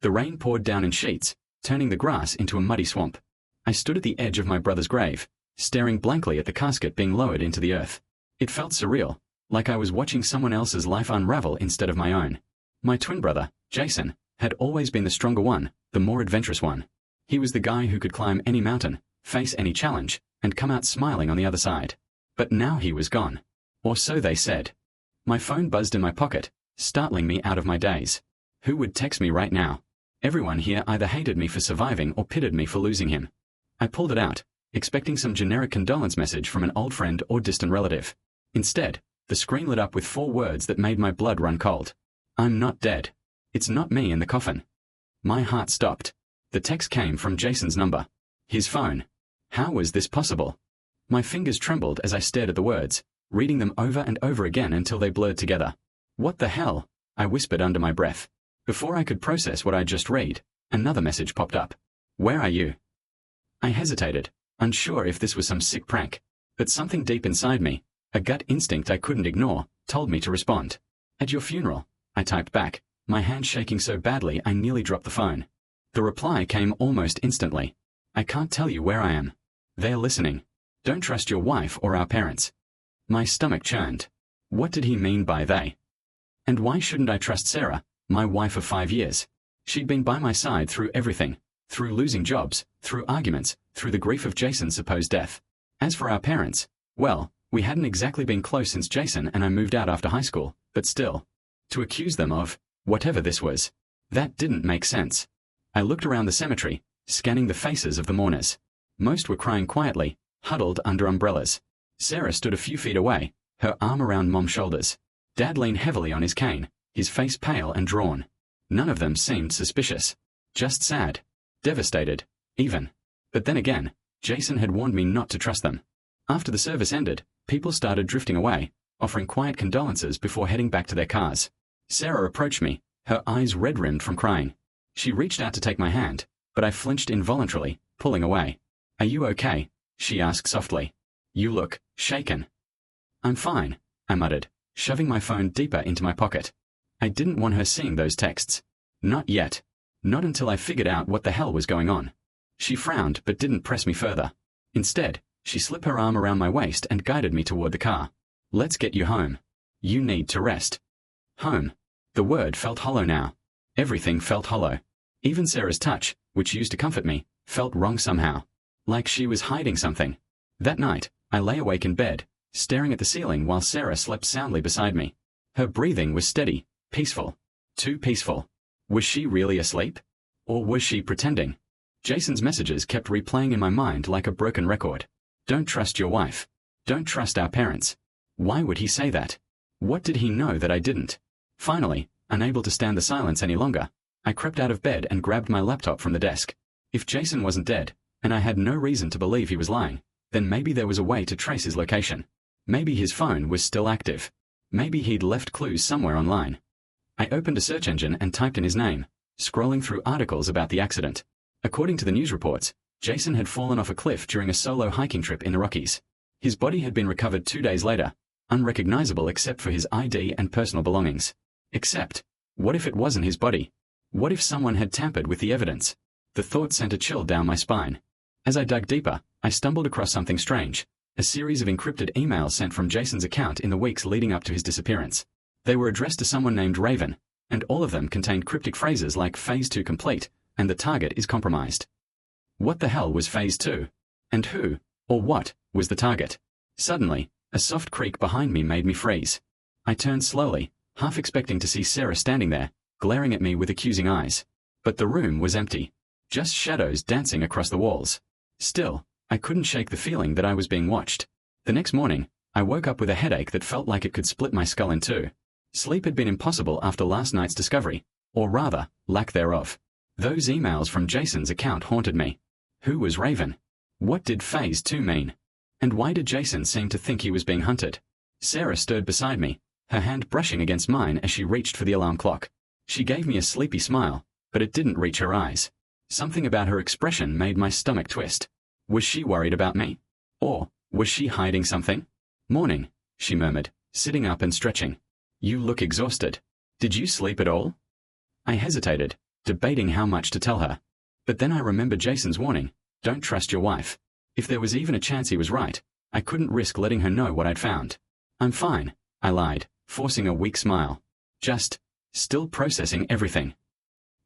The rain poured down in sheets, turning the grass into a muddy swamp. I stood at the edge of my brother's grave, staring blankly at the casket being lowered into the earth. It felt surreal, like I was watching someone else's life unravel instead of my own. My twin brother, Jason, had always been the stronger one, the more adventurous one. He was the guy who could climb any mountain, face any challenge, and come out smiling on the other side. But now he was gone. Or so they said. My phone buzzed in my pocket, startling me out of my daze. Who would text me right now? Everyone here either hated me for surviving or pitied me for losing him. I pulled it out, expecting some generic condolence message from an old friend or distant relative. Instead, the screen lit up with 4 words that made my blood run cold. I'm not dead. It's not me in the coffin. My heart stopped. The text came from Jason's number. His phone. How was this possible? My fingers trembled as I stared at the words, reading them over and over again until they blurred together. What the hell? I whispered under my breath. Before I could process what I'd just read, another message popped up. Where are you? I hesitated, unsure if this was some sick prank, but something deep inside me, a gut instinct I couldn't ignore, told me to respond. At your funeral, I typed back, my hand shaking so badly I nearly dropped the phone. The reply came almost instantly. I can't tell you where I am. They're listening. Don't trust your wife or our parents. My stomach churned. What did he mean by they? And why shouldn't I trust Sarah, my wife of 5 years? She'd been by my side through everything, through losing jobs, through arguments, through the grief of Jason's supposed death. As for our parents, well, we hadn't exactly been close since Jason and I moved out after high school, but still. To accuse them of whatever this was, that didn't make sense. I looked around the cemetery, scanning the faces of the mourners. Most were crying quietly, huddled under umbrellas. Sarah stood a few feet away, her arm around Mom's shoulders. Dad leaned heavily on his cane, his face pale and drawn. None of them seemed suspicious. Just sad. Devastated. Even. But then again, Jason had warned me not to trust them. After the service ended, people started drifting away, offering quiet condolences before heading back to their cars. Sarah approached me, her eyes red-rimmed from crying. She reached out to take my hand, but I flinched involuntarily, pulling away. Are you okay? She asked softly. You look shaken. I'm fine, I muttered, shoving my phone deeper into my pocket. I didn't want her seeing those texts. Not yet. Not until I figured out what the hell was going on. She frowned but didn't press me further. Instead, she slipped her arm around my waist and guided me toward the car. Let's get you home. You need to rest. Home. The word felt hollow now. Everything felt hollow. Even Sarah's touch, which used to comfort me, felt wrong somehow. Like she was hiding something. That night, I lay awake in bed, staring at the ceiling while Sarah slept soundly beside me. Her breathing was steady, peaceful. Too peaceful. Was she really asleep? Or was she pretending? Jason's messages kept replaying in my mind like a broken record. Don't trust your wife. Don't trust our parents. Why would he say that? What did he know that I didn't? Finally, unable to stand the silence any longer, I crept out of bed and grabbed my laptop from the desk. If Jason wasn't dead, and I had no reason to believe he was lying, then maybe there was a way to trace his location. Maybe his phone was still active. Maybe he'd left clues somewhere online. I opened a search engine and typed in his name, scrolling through articles about the accident. According to the news reports, Jason had fallen off a cliff during a solo hiking trip in the Rockies. His body had been recovered 2 days later, unrecognizable except for his ID and personal belongings. Except, what if it wasn't his body? What if someone had tampered with the evidence? The thought sent a chill down my spine. As I dug deeper, I stumbled across something strange, a series of encrypted emails sent from Jason's account in the weeks leading up to his disappearance. They were addressed to someone named Raven, and all of them contained cryptic phrases like Phase 2 complete, and the target is compromised. What the hell was Phase 2? And who, or what, was the target? Suddenly, a soft creak behind me made me freeze. I turned slowly, half expecting to see Sarah standing there, glaring at me with accusing eyes. But the room was empty. Just shadows dancing across the walls. Still, I couldn't shake the feeling that I was being watched. The next morning, I woke up with a headache that felt like it could split my skull in two. Sleep had been impossible after last night's discovery, or rather, lack thereof. Those emails from Jason's account haunted me. Who was Raven? What did Phase 2 mean? And why did Jason seem to think he was being hunted? Sarah stirred beside me, her hand brushing against mine as she reached for the alarm clock. She gave me a sleepy smile, but it didn't reach her eyes. Something about her expression made my stomach twist. Was she worried about me? Or was she hiding something? Morning, she murmured, sitting up and stretching. You look exhausted. Did you sleep at all? I hesitated, debating how much to tell her. But then I remembered Jason's warning, don't trust your wife. If there was even a chance he was right, I couldn't risk letting her know what I'd found. I'm fine, I lied, forcing a weak smile. Just, still processing everything.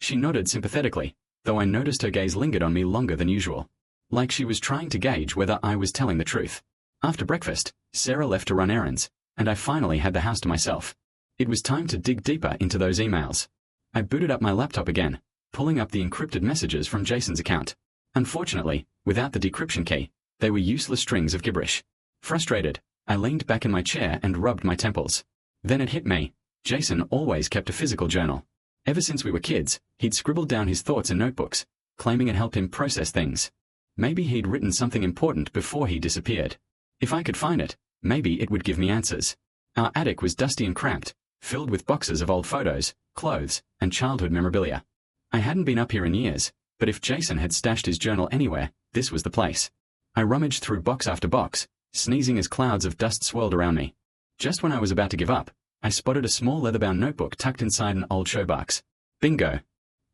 She nodded sympathetically, though I noticed her gaze lingered on me longer than usual. Like she was trying to gauge whether I was telling the truth. After breakfast, Sarah left to run errands, and I finally had the house to myself. It was time to dig deeper into those emails. I booted up my laptop again, pulling up the encrypted messages from Jason's account. Unfortunately, without the decryption key, they were useless strings of gibberish. Frustrated, I leaned back in my chair and rubbed my temples. Then it hit me. Jason always kept a physical journal. Ever since we were kids, he'd scribbled down his thoughts in notebooks, claiming it helped him process things. Maybe he'd written something important before he disappeared. If I could find it, maybe it would give me answers. Our attic was dusty and cramped, filled with boxes of old photos, clothes, and childhood memorabilia. I hadn't been up here in years, but if Jason had stashed his journal anywhere, this was the place. I rummaged through box after box, sneezing as clouds of dust swirled around me. Just when I was about to give up, I spotted a small leather-bound notebook tucked inside an old showbox. Bingo!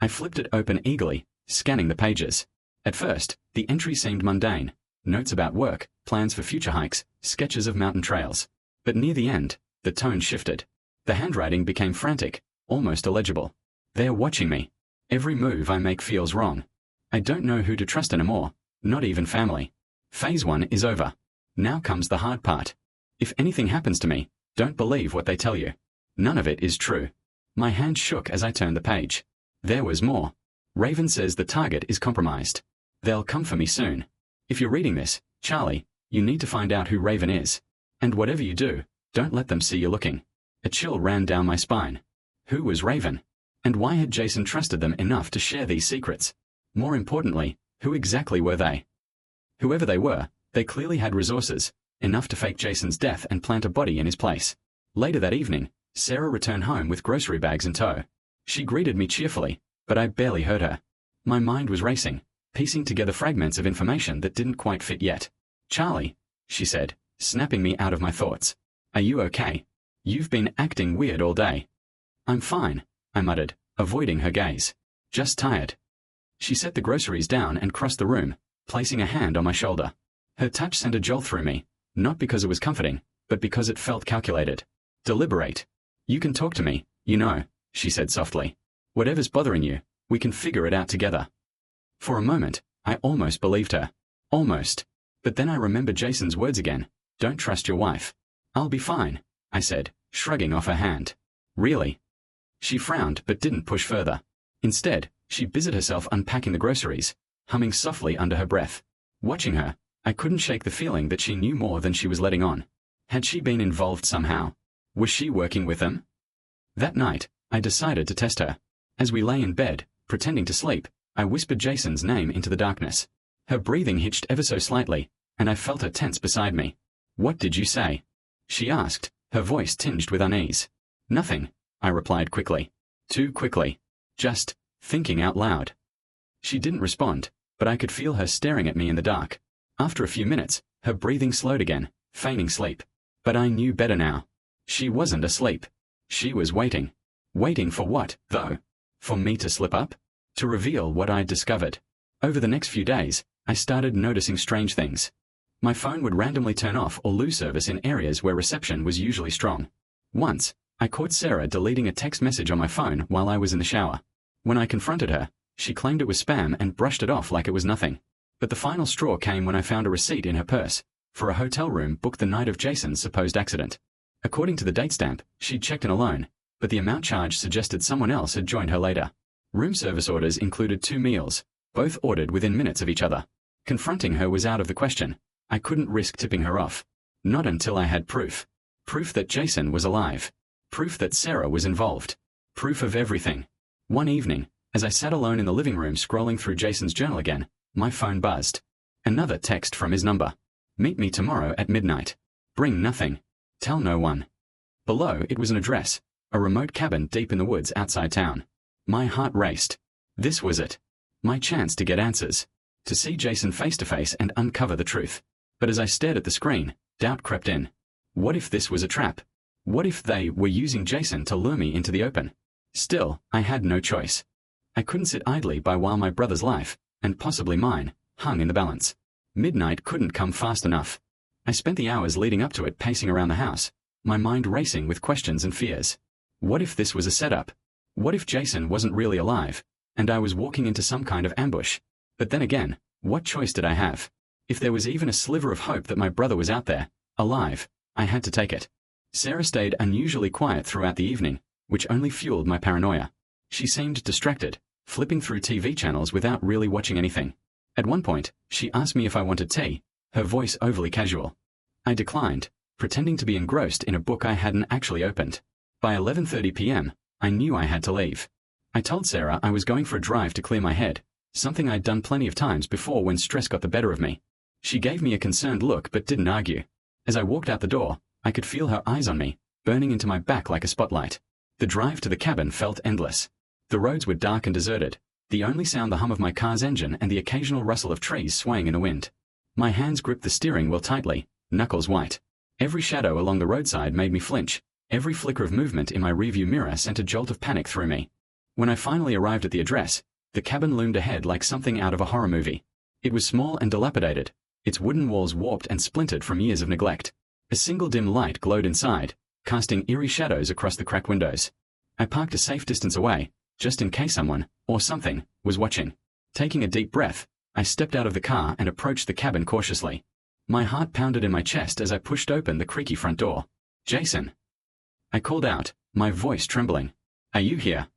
I flipped it open eagerly, scanning the pages. At first, the entry seemed mundane. Notes about work, plans for future hikes, sketches of mountain trails. But near the end, the tone shifted. The handwriting became frantic, almost illegible. They're watching me. Every move I make feels wrong. I don't know who to trust anymore, not even family. Phase 1 is over. Now comes the hard part. If anything happens to me, don't believe what they tell you. None of it is true. My hand shook as I turned the page. There was more. Raven says the target is compromised. They'll come for me soon. If you're reading this, Charlie, you need to find out who Raven is. And whatever you do, don't let them see you looking. A chill ran down my spine. Who was Raven? And why had Jason trusted them enough to share these secrets? More importantly, who exactly were they? Whoever they were, they clearly had resources, enough to fake Jason's death and plant a body in his place. Later that evening, Sarah returned home with grocery bags in tow. She greeted me cheerfully, but I barely heard her. My mind was racing, piecing together fragments of information that didn't quite fit yet. Charlie, she said, snapping me out of my thoughts. Are you okay? You've been acting weird all day. I'm fine, I muttered, avoiding her gaze. Just tired. She set the groceries down and crossed the room, placing a hand on my shoulder. Her touch sent a jolt through me, not because it was comforting, but because it felt calculated. Deliberate. You can talk to me, you know, she said softly. Whatever's bothering you, we can figure it out together. For a moment, I almost believed her. Almost. But then I remembered Jason's words again. Don't trust your wife. I'll be fine, I said, shrugging off her hand. Really? She frowned but didn't push further. Instead, she busied herself unpacking the groceries, humming softly under her breath. Watching her, I couldn't shake the feeling that she knew more than she was letting on. Had she been involved somehow? Was she working with them? That night, I decided to test her. As we lay in bed, pretending to sleep, I whispered Jason's name into the darkness. Her breathing hitched ever so slightly, and I felt her tense beside me. What did you say? She asked, her voice tinged with unease. Nothing, I replied quickly. Too quickly. Just thinking out loud. She didn't respond, but I could feel her staring at me in the dark. After a few minutes, her breathing slowed again, feigning sleep. But I knew better now. She wasn't asleep. She was waiting. Waiting for what, though? For me to slip up? To reveal what I'd discovered. Over the next few days, I started noticing strange things. My phone would randomly turn off or lose service in areas where reception was usually strong. Once, I caught Sarah deleting a text message on my phone while I was in the shower. When I confronted her, she claimed it was spam and brushed it off like it was nothing. But the final straw came when I found a receipt in her purse for a hotel room booked the night of Jason's supposed accident. According to the date stamp, she'd checked in alone, but the amount charged suggested someone else had joined her later. Room service orders included 2 meals, both ordered within minutes of each other. Confronting her was out of the question. I couldn't risk tipping her off. Not until I had proof. Proof that Jason was alive. Proof that Sarah was involved. Proof of everything. One evening, as I sat alone in the living room scrolling through Jason's journal again, my phone buzzed. Another text from his number. Meet me tomorrow at midnight. Bring nothing. Tell no one. Below it was an address, a remote cabin deep in the woods outside town. My heart raced. This was it. My chance to get answers. To see Jason face to face and uncover the truth. But as I stared at the screen, doubt crept in. What if this was a trap? What if they were using Jason to lure me into the open? Still, I had no choice. I couldn't sit idly by while my brother's life, and possibly mine, hung in the balance. Midnight couldn't come fast enough. I spent the hours leading up to it pacing around the house, my mind racing with questions and fears. What if this was a setup? What if Jason wasn't really alive, and I was walking into some kind of ambush? But then again, what choice did I have? If there was even a sliver of hope that my brother was out there, alive, I had to take it. Sarah stayed unusually quiet throughout the evening, which only fueled my paranoia. She seemed distracted, flipping through TV channels without really watching anything. At one point, she asked me if I wanted tea, her voice overly casual. I declined, pretending to be engrossed in a book I hadn't actually opened. By 11:30 p.m., I knew I had to leave. I told Sarah I was going for a drive to clear my head, something I'd done plenty of times before when stress got the better of me. She gave me a concerned look but didn't argue. As I walked out the door, I could feel her eyes on me, burning into my back like a spotlight. The drive to the cabin felt endless. The roads were dark and deserted, the only sound the hum of my car's engine and the occasional rustle of trees swaying in the wind. My hands gripped the steering wheel tightly, knuckles white. Every shadow along the roadside made me flinch. Every flicker of movement in my rearview mirror sent a jolt of panic through me. When I finally arrived at the address, the cabin loomed ahead like something out of a horror movie. It was small and dilapidated, its wooden walls warped and splintered from years of neglect. A single dim light glowed inside, casting eerie shadows across the cracked windows. I parked a safe distance away, just in case someone, or something, was watching. Taking a deep breath, I stepped out of the car and approached the cabin cautiously. My heart pounded in my chest as I pushed open the creaky front door. Jason! I called out, my voice trembling. Are you here?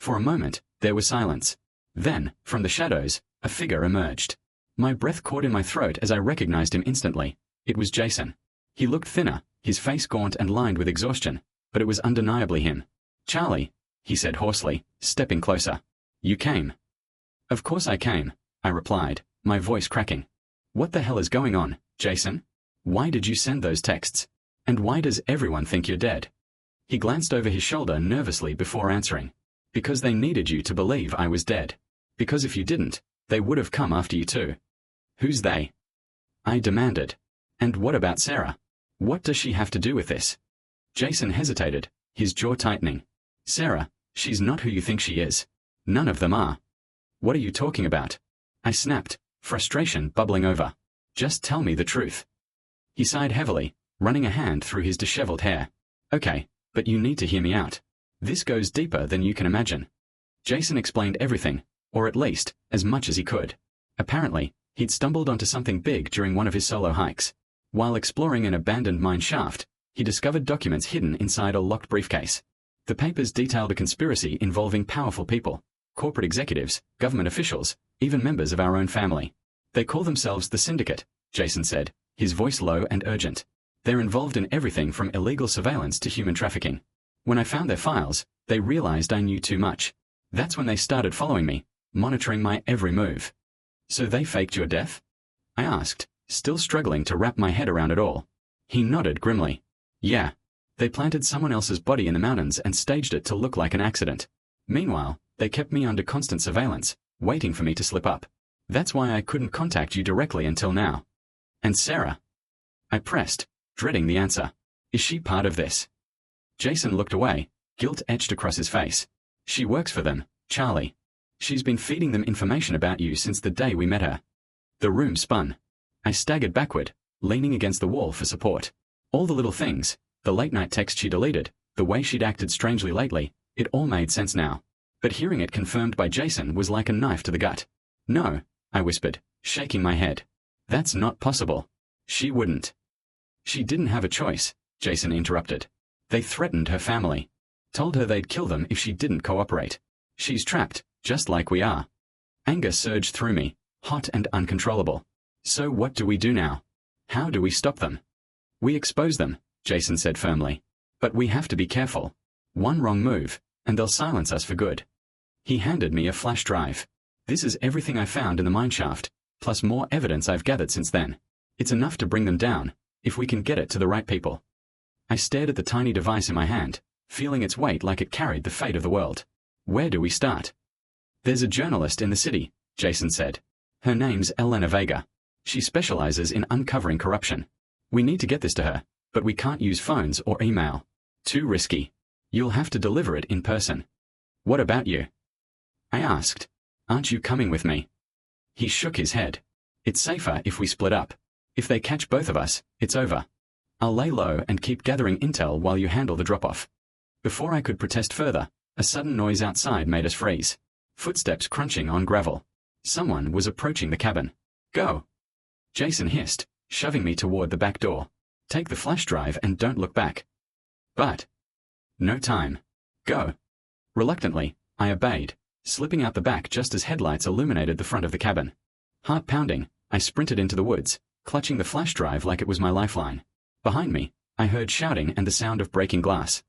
For a moment, there was silence. Then, from the shadows, a figure emerged. My breath caught in my throat as I recognized him instantly. It was Jason. He looked thinner, his face gaunt and lined with exhaustion, but it was undeniably him. Charlie, he said hoarsely, stepping closer. You came. Of course I came, I replied, my voice cracking. What the hell is going on, Jason? Why did you send those texts? And why does everyone think you're dead? He glanced over his shoulder nervously before answering. Because they needed you to believe I was dead. Because if you didn't, they would have come after you too. Who's they? I demanded. And what about Sarah? What does she have to do with this? Jason hesitated, his jaw tightening. Sarah, she's not who you think she is. None of them are. What are you talking about? I snapped, frustration bubbling over. Just tell me the truth. He sighed heavily, running a hand through his disheveled hair. Okay, but you need to hear me out. This goes deeper than you can imagine. Jason explained everything, or at least, as much as he could. Apparently, he'd stumbled onto something big during one of his solo hikes. While exploring an abandoned mine shaft, he discovered documents hidden inside a locked briefcase. The papers detailed a conspiracy involving powerful people, corporate executives, government officials, even members of our own family. They call themselves the Syndicate, Jason said, his voice low and urgent. They're involved in everything from illegal surveillance to human trafficking. When I found their files, they realized I knew too much. That's when they started following me, monitoring my every move. So they faked your death? I asked, still struggling to wrap my head around it all. He nodded grimly. Yeah. They planted someone else's body in the mountains and staged it to look like an accident. Meanwhile, they kept me under constant surveillance, waiting for me to slip up. That's why I couldn't contact you directly until now. And Sarah? I pressed, dreading the answer. Is she part of this? Jason looked away, guilt etched across his face. She works for them, Charlie. She's been feeding them information about you since the day we met her. The room spun. I staggered backward, leaning against the wall for support. All the little things, the late-night text she deleted, the way she'd acted strangely lately, it all made sense now. But hearing it confirmed by Jason was like a knife to the gut. No, I whispered, shaking my head. That's not possible. She wouldn't. She didn't have a choice, Jason interrupted. They threatened her family. Told her they'd kill them if she didn't cooperate. She's trapped, just like we are. Anger surged through me, hot and uncontrollable. So what do we do now? How do we stop them? We expose them, Jason said firmly. But we have to be careful. One wrong move, and they'll silence us for good. He handed me a flash drive. This is everything I found in the mineshaft, plus more evidence I've gathered since then. It's enough to bring them down, if we can get it to the right people. I stared at the tiny device in my hand, feeling its weight like it carried the fate of the world. Where do we start? There's a journalist in the city, Jason said. Her name's Elena Vega. She specializes in uncovering corruption. We need to get this to her, but we can't use phones or email. Too risky. You'll have to deliver it in person. What about you? I asked. Aren't you coming with me? He shook his head. It's safer if we split up. If they catch both of us, it's over. I'll lay low and keep gathering intel while you handle the drop-off. Before I could protest further, a sudden noise outside made us freeze. Footsteps crunching on gravel. Someone was approaching the cabin. Go! Jason hissed, shoving me toward the back door. Take the flash drive and don't look back. But... no time. Go! Reluctantly, I obeyed, slipping out the back just as headlights illuminated the front of the cabin. Heart pounding, I sprinted into the woods, clutching the flash drive like it was my lifeline. Behind me, I heard shouting and the sound of breaking glass.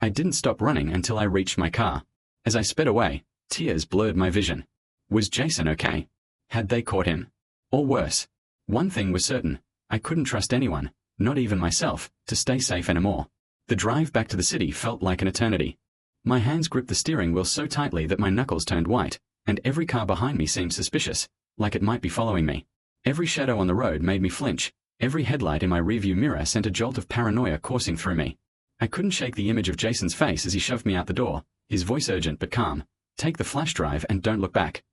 I didn't stop running until I reached my car. As I sped away, tears blurred my vision. Was Jason okay? Had they caught him? Or worse? One thing was certain, I couldn't trust anyone, not even myself, to stay safe anymore. The drive back to the city felt like an eternity. My hands gripped the steering wheel so tightly that my knuckles turned white, and every car behind me seemed suspicious, like it might be following me. Every shadow on the road made me flinch. Every headlight in my rearview mirror sent a jolt of paranoia coursing through me. I couldn't shake the image of Jason's face as he shoved me out the door, his voice urgent but calm. Take the flash drive and don't look back.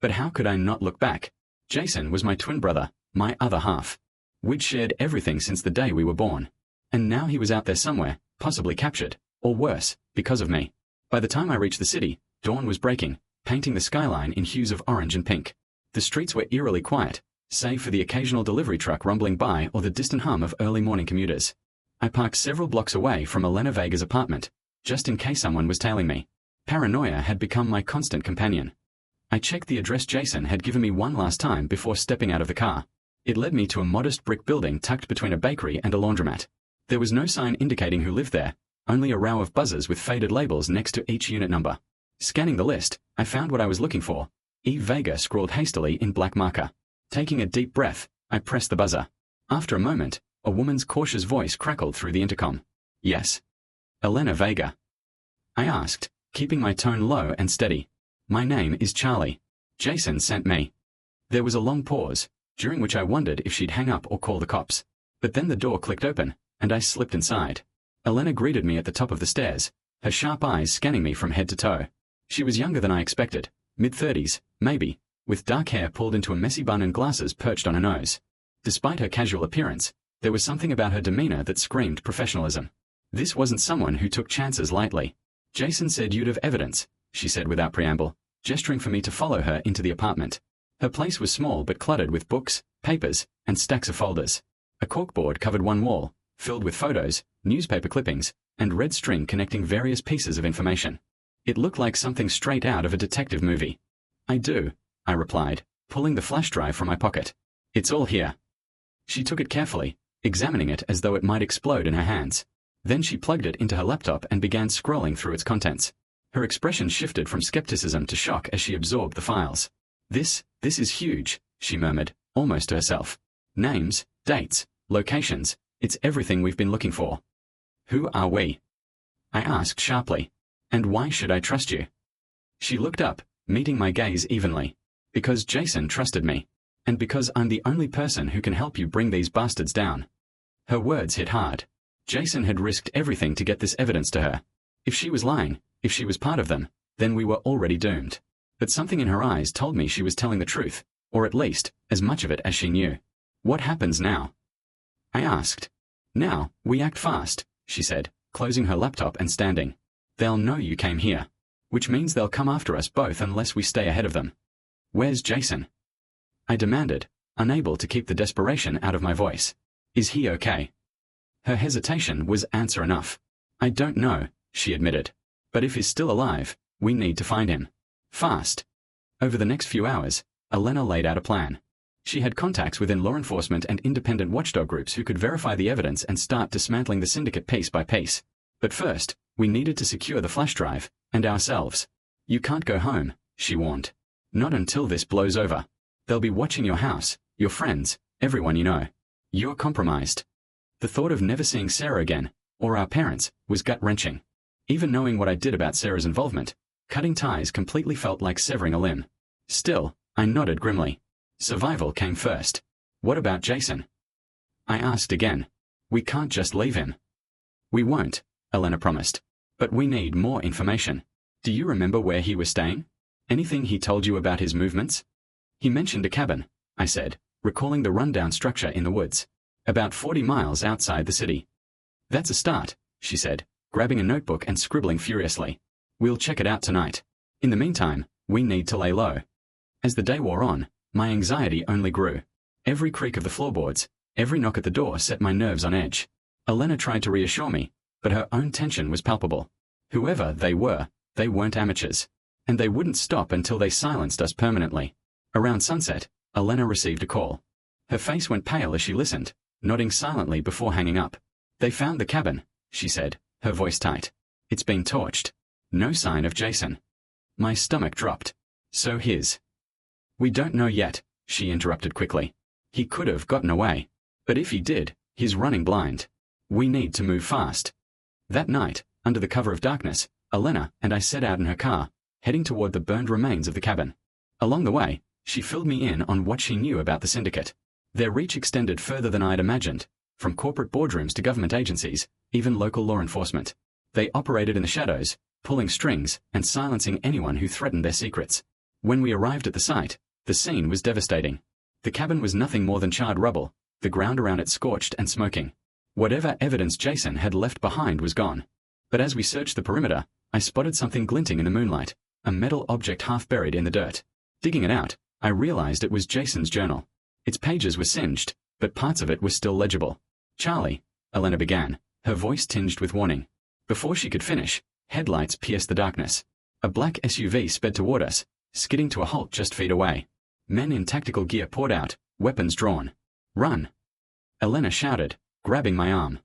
But how could I not look back? Jason was my twin brother, my other half. We'd shared everything since the day we were born. And now he was out there somewhere, possibly captured, or worse, because of me. By the time I reached the city, dawn was breaking, painting the skyline in hues of orange and pink. The streets were eerily quiet, save for the occasional delivery truck rumbling by or the distant hum of early morning commuters. I parked several blocks away from Elena Vega's apartment, just in case someone was tailing me. Paranoia had become my constant companion. I checked the address Jason had given me one last time before stepping out of the car. It led me to a modest brick building tucked between a bakery and a laundromat. There was no sign indicating who lived there, only a row of buzzers with faded labels next to each unit number. Scanning the list, I found what I was looking for. E. Vega scrawled hastily in black marker. Taking a deep breath, I pressed the buzzer. After a moment, a woman's cautious voice crackled through the intercom. Yes. Elena Vega. I asked, keeping my tone low and steady. My name is Charlie. Jason sent me. There was a long pause, during which I wondered if she'd hang up or call the cops. But then the door clicked open, and I slipped inside. Elena greeted me at the top of the stairs, her sharp eyes scanning me from head to toe. She was younger than I expected, mid-30s, maybe, with dark hair pulled into a messy bun and glasses perched on her nose. Despite her casual appearance, there was something about her demeanor that screamed professionalism. This wasn't someone who took chances lightly. Jason said you'd have evidence, she said without preamble, gesturing for me to follow her into the apartment. Her place was small but cluttered with books, papers, and stacks of folders. A corkboard covered one wall, filled with photos, newspaper clippings, and red string connecting various pieces of information. It looked like something straight out of a detective movie. I do, I replied, pulling the flash drive from my pocket. It's all here. She took it carefully, examining it as though it might explode in her hands. Then she plugged it into her laptop and began scrolling through its contents. Her expression shifted from skepticism to shock as she absorbed the files. This is huge, she murmured, almost to herself. Names, dates, locations, it's everything we've been looking for. Who are we? I asked sharply. And why should I trust you? She looked up, meeting my gaze evenly. Because Jason trusted me. And because I'm the only person who can help you bring these bastards down. Her words hit hard. Jason had risked everything to get this evidence to her. If she was lying, if she was part of them, then we were already doomed. But something in her eyes told me she was telling the truth, or at least, as much of it as she knew. What happens now? I asked. Now, we act fast, she said, closing her laptop and standing. They'll know you came here. Which means they'll come after us both unless we stay ahead of them. Where's Jason? I demanded, unable to keep the desperation out of my voice. Is he okay? Her hesitation was answer enough. I don't know, she admitted. But if he's still alive, we need to find him. Fast. Over the next few hours, Elena laid out a plan. She had contacts within law enforcement and independent watchdog groups who could verify the evidence and start dismantling the Syndicate piece by piece. But first, we needed to secure the flash drive, and ourselves. You can't go home, she warned. Not until this blows over. They'll be watching your house, your friends, everyone you know. You're compromised. The thought of never seeing Sarah again, or our parents, was gut-wrenching. Even knowing what I did about Sarah's involvement, cutting ties completely felt like severing a limb. Still, I nodded grimly. Survival came first. What about Jason? I asked again. We can't just leave him. We won't, Elena promised. But we need more information. Do you remember where he was staying? Anything he told you about his movements? He mentioned a cabin, I said, recalling the rundown structure in the woods, about 40 miles outside the city. That's a start, she said, grabbing a notebook and scribbling furiously. We'll check it out tonight. In the meantime, we need to lay low. As the day wore on, my anxiety only grew. Every creak of the floorboards, every knock at the door set my nerves on edge. Elena tried to reassure me, but her own tension was palpable. Whoever they were, they weren't amateurs. And they wouldn't stop until they silenced us permanently. Around sunset, Elena received a call. Her face went pale as she listened, nodding silently before hanging up. They found the cabin, she said, her voice tight. It's been torched. No sign of Jason. My stomach dropped. So his. We don't know yet, she interrupted quickly. He could have gotten away. But if he did, he's running blind. We need to move fast. That night, under the cover of darkness, Elena and I set out in her car, heading toward the burned remains of the cabin. Along the way, she filled me in on what she knew about the Syndicate. Their reach extended further than I'd imagined, from corporate boardrooms to government agencies, even local law enforcement. They operated in the shadows, pulling strings and silencing anyone who threatened their secrets. When we arrived at the site, the scene was devastating. The cabin was nothing more than charred rubble, the ground around it scorched and smoking. Whatever evidence Jason had left behind was gone. But as we searched the perimeter, I spotted something glinting in the moonlight, a metal object half buried in the dirt. Digging it out, I realized it was Jason's journal. Its pages were singed, but parts of it were still legible. Charlie, Elena began, her voice tinged with warning. Before she could finish, headlights pierced the darkness. A black SUV sped toward us, skidding to a halt just feet away. Men in tactical gear poured out, weapons drawn. Run! Elena shouted, grabbing my arm.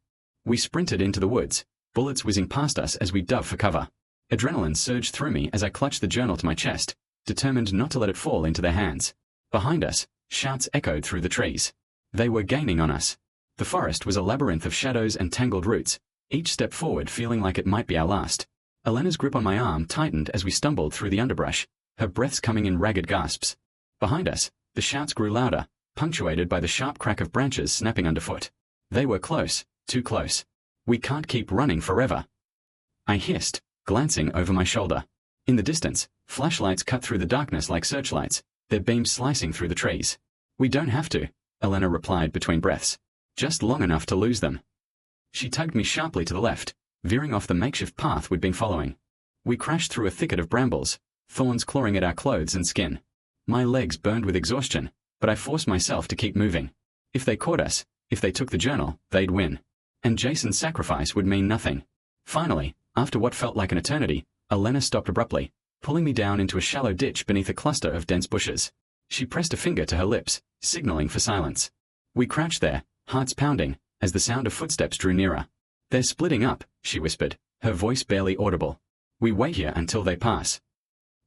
We sprinted into the woods, bullets whizzing past us as we dove for cover. Adrenaline surged through me as I clutched the journal to my chest, determined not to let it fall into their hands. Behind us, shouts echoed through the trees. They were gaining on us. The forest was a labyrinth of shadows and tangled roots, each step forward feeling like it might be our last. Elena's grip on my arm tightened as we stumbled through the underbrush, her breaths coming in ragged gasps. Behind us, the shouts grew louder, punctuated by the sharp crack of branches snapping underfoot. They were close, too close. We can't keep running forever. I hissed, glancing over my shoulder. In the distance, flashlights cut through the darkness like searchlights, their beams slicing through the trees. We don't have to, Elena replied between breaths. Just long enough to lose them. She tugged me sharply to the left, veering off the makeshift path we'd been following. We crashed through a thicket of brambles, thorns clawing at our clothes and skin. My legs burned with exhaustion, but I forced myself to keep moving. If they caught us, if they took the journal, they'd win. And Jason's sacrifice would mean nothing. Finally, after what felt like an eternity, Elena stopped abruptly, pulling me down into a shallow ditch beneath a cluster of dense bushes. She pressed a finger to her lips, signaling for silence. We crouched there, hearts pounding, as the sound of footsteps drew nearer. They're splitting up, she whispered, her voice barely audible. We wait here until they pass.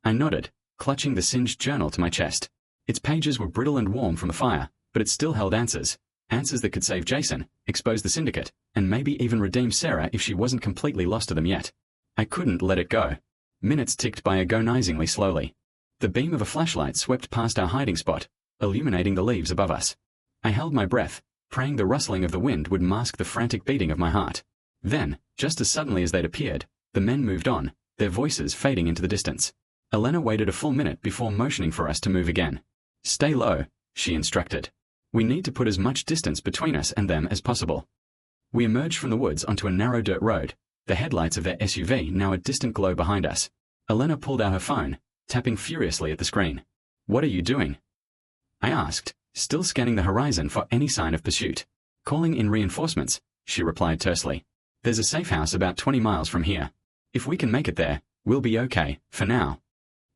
I nodded, clutching the singed journal to my chest. Its pages were brittle and warm from the fire, but it still held answers. Answers that could save Jason, expose the Syndicate, and maybe even redeem Sarah if she wasn't completely lost to them yet. I couldn't let it go. Minutes ticked by agonizingly slowly. The beam of a flashlight swept past our hiding spot, illuminating the leaves above us. I held my breath, praying the rustling of the wind would mask the frantic beating of my heart. Then, just as suddenly as they'd appeared, the men moved on, their voices fading into the distance. Elena waited a full minute before motioning for us to move again. Stay low, she instructed. We need to put as much distance between us and them as possible. We emerged from the woods onto a narrow dirt road, the headlights of their SUV now a distant glow behind us. Elena pulled out her phone, tapping furiously at the screen. What are you doing? I asked, still scanning the horizon for any sign of pursuit. Calling in reinforcements, she replied tersely. There's a safe house about 20 miles from here. If we can make it there, we'll be okay, for now.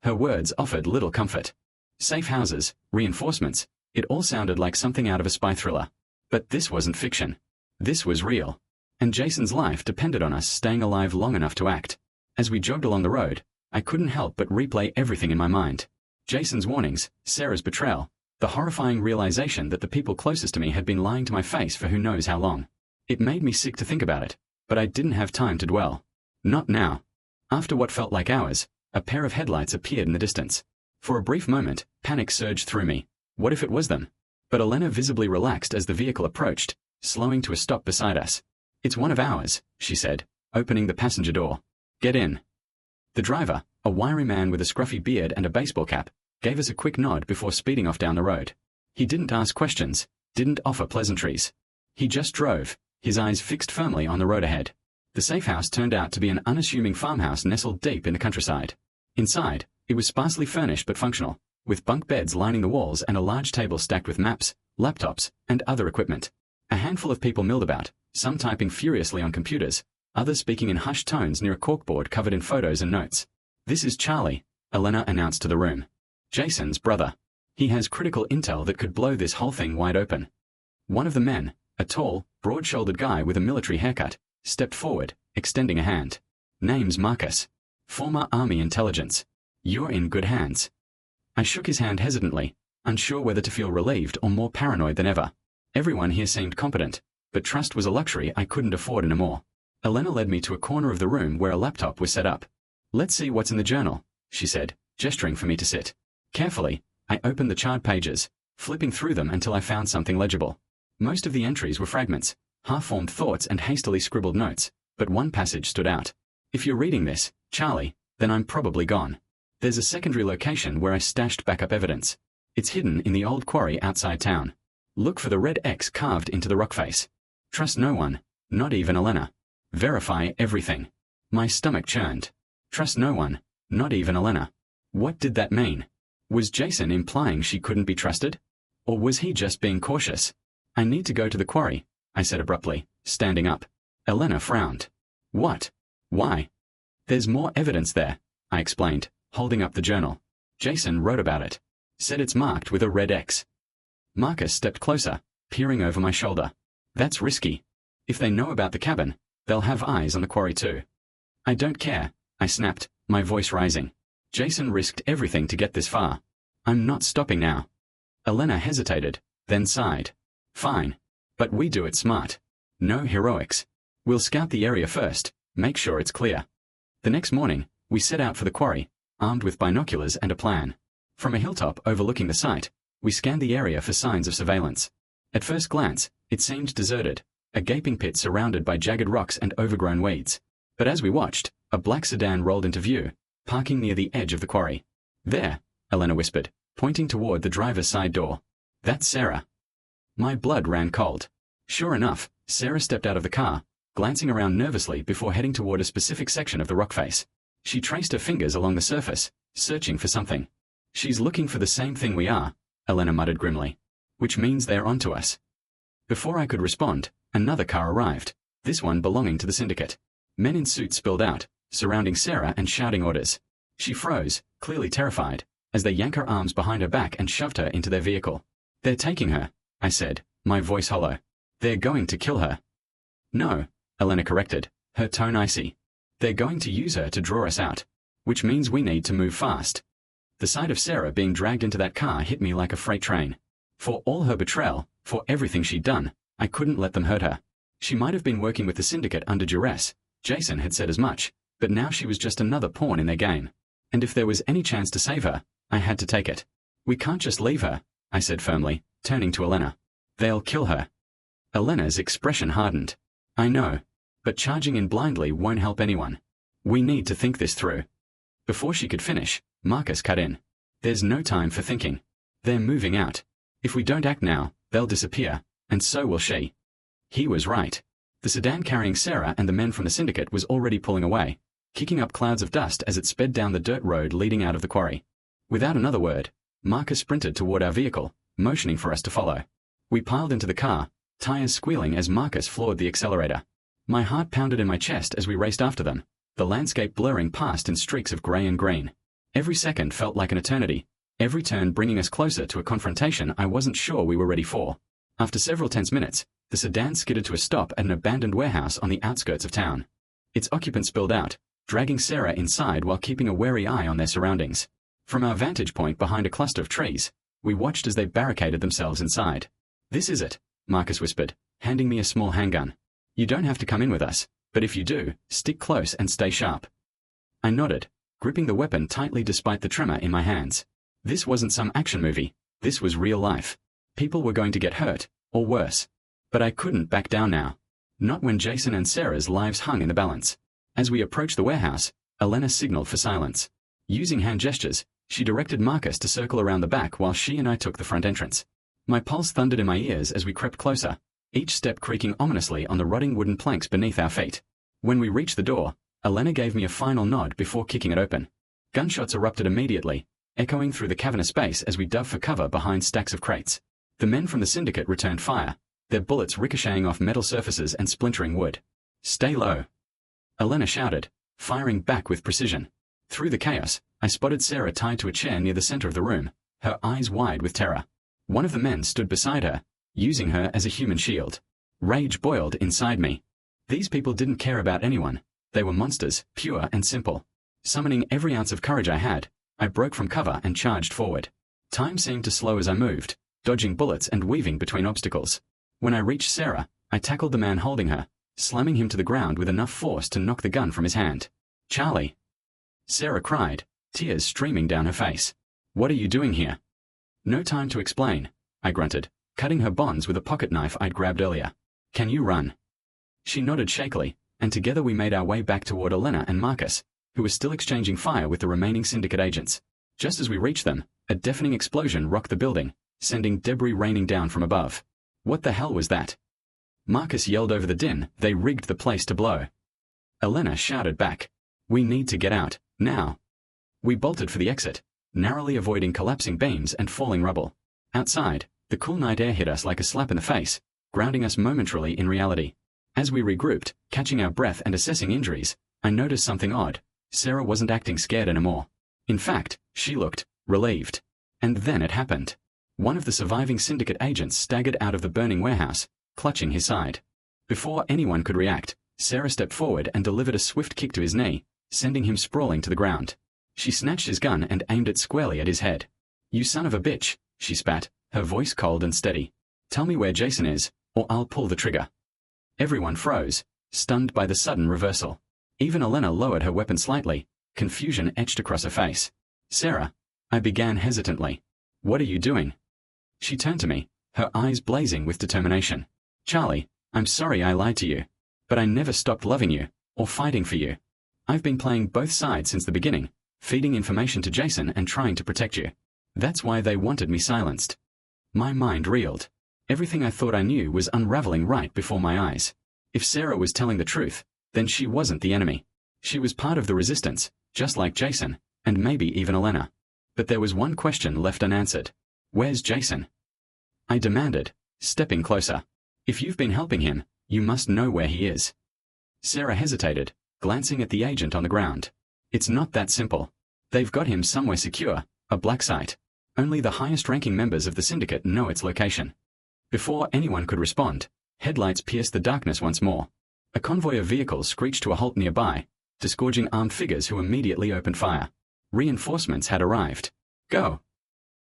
Her words offered little comfort. Safe houses, reinforcements, it all sounded like something out of a spy thriller. But this wasn't fiction. This was real. And Jason's life depended on us staying alive long enough to act. As we jogged along the road, I couldn't help but replay everything in my mind. Jason's warnings, Sarah's betrayal, the horrifying realization that the people closest to me had been lying to my face for who knows how long. It made me sick to think about it, but I didn't have time to dwell. Not now. After what felt like hours, a pair of headlights appeared in the distance. For a brief moment, panic surged through me. What if it was them? But Elena visibly relaxed as the vehicle approached, slowing to a stop beside us. It's one of ours, she said, opening the passenger door. Get in. The driver, a A wiry man with a scruffy beard and a baseball cap gave us a quick nod before speeding off down the road. He didn't ask questions, didn't offer pleasantries. He just drove, his eyes fixed firmly on the road ahead. The safe house turned out to be an unassuming farmhouse nestled deep in the countryside. Inside, it was sparsely furnished but functional, with bunk beds lining the walls and a large table stacked with maps, laptops, and other equipment. A handful of people milled about, some typing furiously on computers, others speaking in hushed tones near a corkboard covered in photos and notes. "This is Charlie," Elena announced to the room. "Jason's brother. He has critical intel that could blow this whole thing wide open." One of the men, a tall, broad-shouldered guy with a military haircut, stepped forward, extending a hand. "Name's Marcus. Former Army intelligence. You're in good hands." I shook his hand hesitantly, unsure whether to feel relieved or more paranoid than ever. Everyone here seemed competent, but trust was a luxury I couldn't afford anymore. Elena led me to a corner of the room where a laptop was set up. "Let's see what's in the journal," she said, gesturing for me to sit. Carefully, I opened the charred pages, flipping through them until I found something legible. Most of the entries were fragments, half-formed thoughts and hastily scribbled notes, but one passage stood out. "If you're reading this, Charlie, then I'm probably gone. There's a secondary location where I stashed backup evidence. It's hidden in the old quarry outside town. Look for the red X carved into the rock face. Trust no one, not even Elena. Verify everything." My stomach churned. Trust no one, not even Elena. What did that mean? Was Jason implying she couldn't be trusted? Or was he just being cautious? "I need to go to the quarry," I said abruptly, standing up. Elena frowned. "What? Why?" "There's more evidence there," I explained, holding up the journal. "Jason wrote about it. Said it's marked with a red X." Marcus stepped closer, peering over my shoulder. "That's risky. If they know about the cabin, they'll have eyes on the quarry too." "I don't care," I snapped, my voice rising. "Jason risked everything to get this far. I'm not stopping now." Elena hesitated, then sighed. "Fine. But we do it smart. No heroics. We'll scout the area first, make sure it's clear." The next morning, we set out for the quarry, armed with binoculars and a plan. From a hilltop overlooking the site, we scanned the area for signs of surveillance. At first glance, it seemed deserted, a gaping pit surrounded by jagged rocks and overgrown weeds. But as we watched, a black sedan rolled into view, parking near the edge of the quarry. "There," Elena whispered, pointing toward the driver's side door. "That's Sarah." My blood ran cold. Sure enough, Sarah stepped out of the car, glancing around nervously before heading toward a specific section of the rock face. She traced her fingers along the surface, searching for something. "She's looking for the same thing we are," Elena muttered grimly. "Which means they're onto us." Before I could respond, another car arrived, this one belonging to the Syndicate. Men in suits spilled out, surrounding Sarah and shouting orders. She froze, clearly terrified, as they yanked her arms behind her back and shoved her into their vehicle. "They're taking her," I said, my voice hollow. "They're going to kill her." "No," Elena corrected, her tone icy. "They're going to use her to draw us out. Which means we need to move fast." The sight of Sarah being dragged into that car hit me like a freight train. For all her betrayal, for everything she'd done, I couldn't let them hurt her. She might have been working with the Syndicate under duress, Jason had said as much, but now she was just another pawn in their game. And if there was any chance to save her, I had to take it. "We can't just leave her," I said firmly, turning to Elena. "They'll kill her." Elena's expression hardened. "I know. But charging in blindly won't help anyone. We need to think this through." Before she could finish, Marcus cut in. "There's no time for thinking. They're moving out. If we don't act now, they'll disappear, and so will she." He was right. The sedan carrying Sarah and the men from the Syndicate was already pulling away, kicking up clouds of dust as it sped down the dirt road leading out of the quarry. Without another word, Marcus sprinted toward our vehicle, motioning for us to follow. We piled into the car, tires squealing as Marcus floored the accelerator. My heart pounded in my chest as we raced after them, the landscape blurring past in streaks of gray and green. Every second felt like an eternity, every turn bringing us closer to a confrontation I wasn't sure we were ready for. After several tense minutes, the sedan skidded to a stop at an abandoned warehouse on the outskirts of town. Its occupants spilled out, dragging Sarah inside while keeping a wary eye on their surroundings. From our vantage point behind a cluster of trees, we watched as they barricaded themselves inside. "This is it," Marcus whispered, handing me a small handgun. "You don't have to come in with us, but if you do, stick close and stay sharp." I nodded, gripping the weapon tightly despite the tremor in my hands. This wasn't some action movie. This was real life. People were going to get hurt, or worse. But I couldn't back down now. Not when Jason and Sarah's lives hung in the balance. As we approached the warehouse, Elena signaled for silence. Using hand gestures, she directed Marcus to circle around the back while she and I took the front entrance. My pulse thundered in my ears as we crept closer, each step creaking ominously on the rotting wooden planks beneath our feet. When we reached the door, Elena gave me a final nod before kicking it open. Gunshots erupted immediately, echoing through the cavernous space as we dove for cover behind stacks of crates. The men from the Syndicate returned fire, their bullets ricocheting off metal surfaces and splintering wood. "Stay low," Elena shouted, firing back with precision. Through the chaos, I spotted Sarah tied to a chair near the center of the room, her eyes wide with terror. One of the men stood beside her, using her as a human shield. Rage boiled inside me. These people didn't care about anyone. They were monsters, pure and simple. Summoning every ounce of courage I had, I broke from cover and charged forward. Time seemed to slow as I moved, dodging bullets and weaving between obstacles. When I reached Sarah, I tackled the man holding her, slamming him to the ground with enough force to knock the gun from his hand. "Charlie!" Sarah cried, tears streaming down her face. "What are you doing here?" "No time to explain," I grunted, cutting her bonds with a pocket knife I'd grabbed earlier. "Can you run?" She nodded shakily, and together we made our way back toward Elena and Marcus, who were still exchanging fire with the remaining Syndicate agents. Just as we reached them, a deafening explosion rocked the building, sending debris raining down from above. "What the hell was that?" Marcus yelled over the din. "They rigged the place to blow." Elena shouted back, "We need to get out, now." We bolted for the exit, narrowly avoiding collapsing beams and falling rubble. Outside, the cool night air hit us like a slap in the face, grounding us momentarily in reality. As we regrouped, catching our breath and assessing injuries, I noticed something odd. Sarah wasn't acting scared anymore. In fact, she looked relieved. And then it happened. One of the surviving Syndicate agents staggered out of the burning warehouse, clutching his side. Before anyone could react, Sarah stepped forward and delivered a swift kick to his knee, sending him sprawling to the ground. She snatched his gun and aimed it squarely at his head. "You son of a bitch," she spat, her voice cold and steady. "Tell me where Jason is, or I'll pull the trigger." Everyone froze, stunned by the sudden reversal. Even Elena lowered her weapon slightly, confusion etched across her face. "Sarah," I began hesitantly. "What are you doing?" She turned to me, her eyes blazing with determination. "Charlie, I'm sorry I lied to you. But I never stopped loving you, or fighting for you. I've been playing both sides since the beginning, feeding information to Jason and trying to protect you. That's why they wanted me silenced." My mind reeled. Everything I thought I knew was unraveling right before my eyes. If Sarah was telling the truth, then she wasn't the enemy. She was part of the resistance, just like Jason, and maybe even Elena. But there was one question left unanswered. "Where's Jason?" I demanded, stepping closer. "If you've been helping him, you must know where he is." Sarah hesitated, glancing at the agent on the ground. "It's not that simple. They've got him somewhere secure, a black site. Only the highest-ranking members of the Syndicate know its location." Before anyone could respond, headlights pierced the darkness once more. A convoy of vehicles screeched to a halt nearby, disgorging armed figures who immediately opened fire. Reinforcements had arrived. "Go!"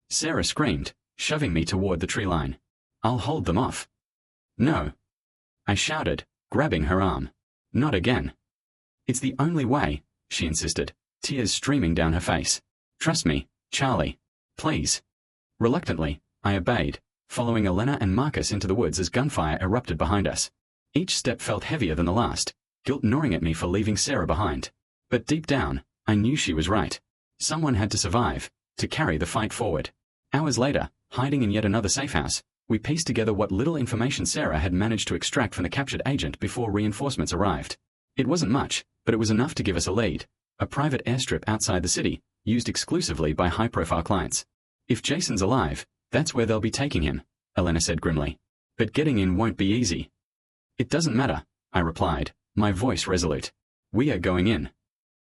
Sarah screamed, shoving me toward the tree line. "I'll hold them off." "No!" I shouted, grabbing her arm. "Not again." "It's the only way," she insisted, tears streaming down her face. "Trust me, Charlie. Please." Reluctantly, I obeyed, following Elena and Marcus into the woods as gunfire erupted behind us. Each step felt heavier than the last, guilt gnawing at me for leaving Sarah behind. But deep down, I knew she was right. Someone had to survive, to carry the fight forward. Hours later, hiding in yet another safe house, we pieced together what little information Sarah had managed to extract from the captured agent before reinforcements arrived. It wasn't much, but it was enough to give us a lead. A private airstrip outside the city, used exclusively by high-profile clients. "If Jason's alive, that's where they'll be taking him," Elena said grimly. "But getting in won't be easy." "It doesn't matter," I replied, my voice resolute. "We are going in."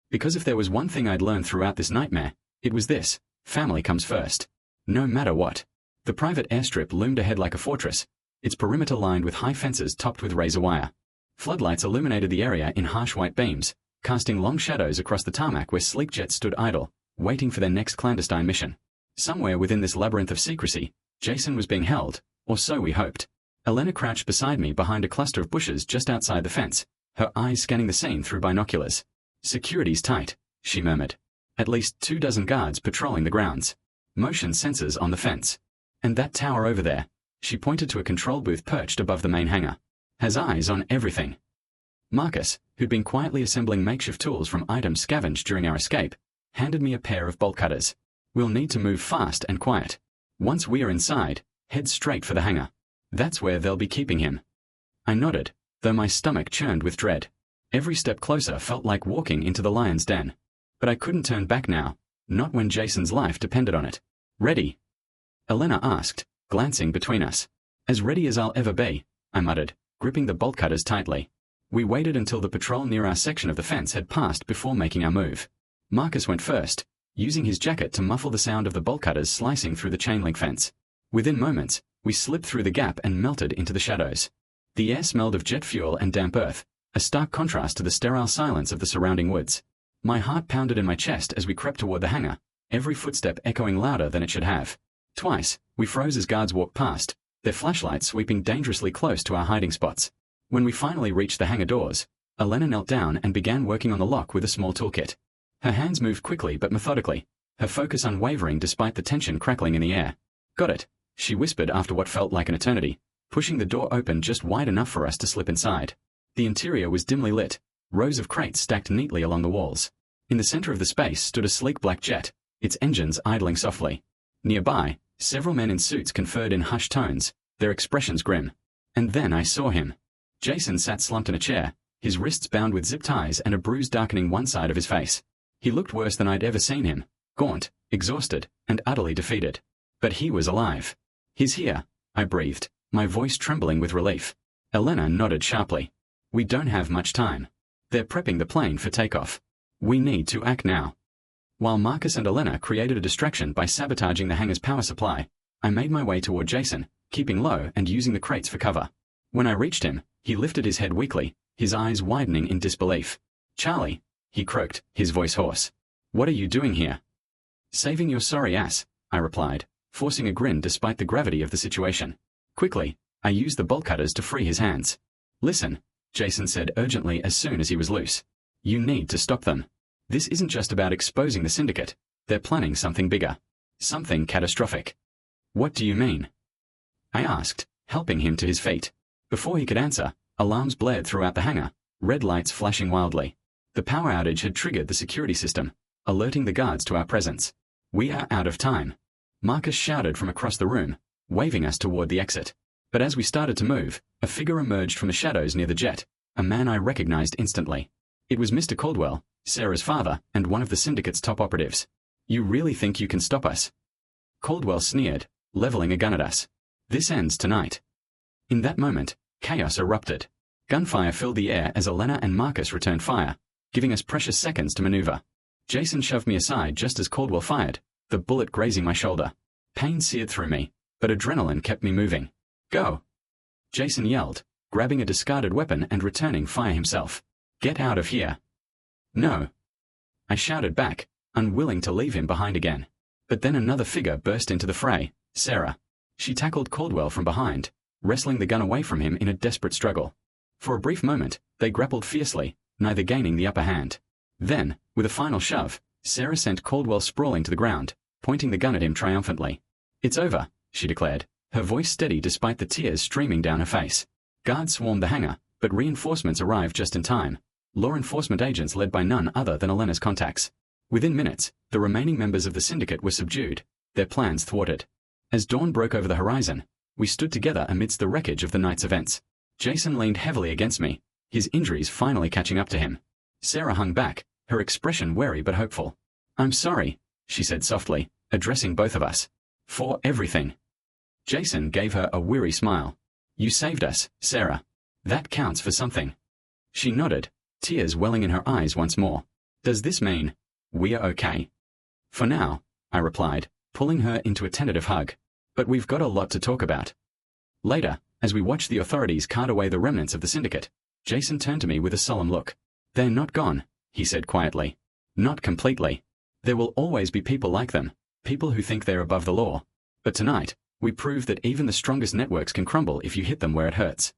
Because if there was one thing I'd learned throughout this nightmare, it was this: family comes first. No matter what. The private airstrip loomed ahead like a fortress, its perimeter lined with high fences topped with razor wire. Floodlights illuminated the area in harsh white beams, casting long shadows across the tarmac where sleek jets stood idle, waiting for their next clandestine mission. Somewhere within this labyrinth of secrecy, Jason was being held, or so we hoped. Elena crouched beside me behind a cluster of bushes just outside the fence, her eyes scanning the scene through binoculars. "Security's tight," she murmured. "At least 24 guards patrolling the grounds. Motion sensors on the fence. And that tower over there," she pointed to a control booth perched above the main hangar, "has eyes on everything." Marcus, who'd been quietly assembling makeshift tools from items scavenged during our escape, handed me a pair of bolt cutters. We'll need to move fast and quiet. Once we are inside, head straight for the hangar. That's where they'll be keeping him. I nodded, though my stomach churned with dread. Every step closer felt like walking into the lion's den. But I couldn't turn back now, not when Jason's life depended on it. Ready? Elena asked, glancing between us. As ready as I'll ever be, I muttered, gripping the bolt cutters tightly. We waited until the patrol near our section of the fence had passed before making our move. Marcus went first, using his jacket to muffle the sound of the bolt cutters slicing through the chain-link fence. Within moments, we slipped through the gap and melted into the shadows. The air smelled of jet fuel and damp earth, a stark contrast to the sterile silence of the surrounding woods. My heart pounded in my chest as we crept toward the hangar, every footstep echoing louder than it should have. Twice, we froze as guards walked past, their flashlights sweeping dangerously close to our hiding spots. When we finally reached the hangar doors, Elena knelt down and began working on the lock with a small toolkit. Her hands moved quickly but methodically, her focus unwavering despite the tension crackling in the air. Got it, she whispered after what felt like an eternity, pushing the door open just wide enough for us to slip inside. The interior was dimly lit, rows of crates stacked neatly along the walls. In the center of the space stood a sleek black jet, its engines idling softly. Nearby, several men in suits conferred in hushed tones, their expressions grim. And then I saw him. Jason sat slumped in a chair, his wrists bound with zip ties and a bruise darkening one side of his face. He looked worse than I'd ever seen him, gaunt, exhausted, and utterly defeated. But he was alive. He's here, I breathed, my voice trembling with relief. Elena nodded sharply. We don't have much time. They're prepping the plane for takeoff. We need to act now. While Marcus and Elena created a distraction by sabotaging the hangar's power supply, I made my way toward Jason, keeping low and using the crates for cover. When I reached him, he lifted his head weakly, his eyes widening in disbelief. Charlie, he croaked, his voice hoarse. What are you doing here? Saving your sorry ass, I replied, forcing a grin despite the gravity of the situation. Quickly, I used the bolt cutters to free his hands. Listen, Jason said urgently as soon as he was loose. You need to stop them. This isn't just about exposing the Syndicate. They're planning something bigger. Something catastrophic. What do you mean? I asked, helping him to his feet. Before he could answer, alarms blared throughout the hangar, red lights flashing wildly. The power outage had triggered the security system, alerting the guards to our presence. We are out of time. Marcus shouted from across the room, waving us toward the exit. But as we started to move, a figure emerged from the shadows near the jet, a man I recognized instantly. It was Mr. Caldwell, Sarah's father, and one of the Syndicate's top operatives. You really think you can stop us? Caldwell sneered, leveling a gun at us. This ends tonight. In that moment, chaos erupted. Gunfire filled the air as Elena and Marcus returned fire, giving us precious seconds to maneuver. Jason shoved me aside just as Caldwell fired, the bullet grazing my shoulder. Pain seared through me, but adrenaline kept me moving. Go! Jason yelled, grabbing a discarded weapon and returning fire himself. Get out of here. No. I shouted back, unwilling to leave him behind again. But then another figure burst into the fray, Sarah. She tackled Caldwell from behind, wrestling the gun away from him in a desperate struggle. For a brief moment, they grappled fiercely, neither gaining the upper hand. Then, with a final shove, Sarah sent Caldwell sprawling to the ground, pointing the gun at him triumphantly. It's over, she declared, her voice steady despite the tears streaming down her face. Guards swarmed the hangar, but reinforcements arrived just in time. Law enforcement agents led by none other than Elena's contacts. Within minutes, the remaining members of the Syndicate were subdued, their plans thwarted. As dawn broke over the horizon, we stood together amidst the wreckage of the night's events. Jason leaned heavily against me, his injuries finally catching up to him. Sarah hung back, her expression wary but hopeful. I'm sorry, she said softly, addressing both of us. For everything. Jason gave her a weary smile. You saved us, Sarah. That counts for something. She nodded, tears welling in her eyes once more. Does this mean we are okay? For now, I replied, pulling her into a tentative hug. But we've got a lot to talk about. Later, as we watched the authorities cart away the remnants of the Syndicate, Jason turned to me with a solemn look. They're not gone, he said quietly. Not completely. There will always be people like them, people who think they're above the law. But tonight, we proved that even the strongest networks can crumble if you hit them where it hurts.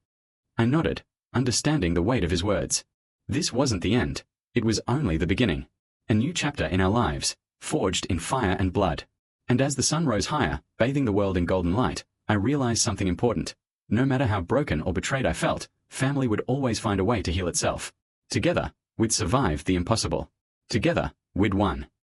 I nodded, understanding the weight of his words. This wasn't the end. It was only the beginning. A new chapter in our lives, forged in fire and blood. And as the sun rose higher, bathing the world in golden light, I realized something important. No matter how broken or betrayed I felt, family would always find a way to heal itself. Together, we'd survive the impossible. Together, we'd won.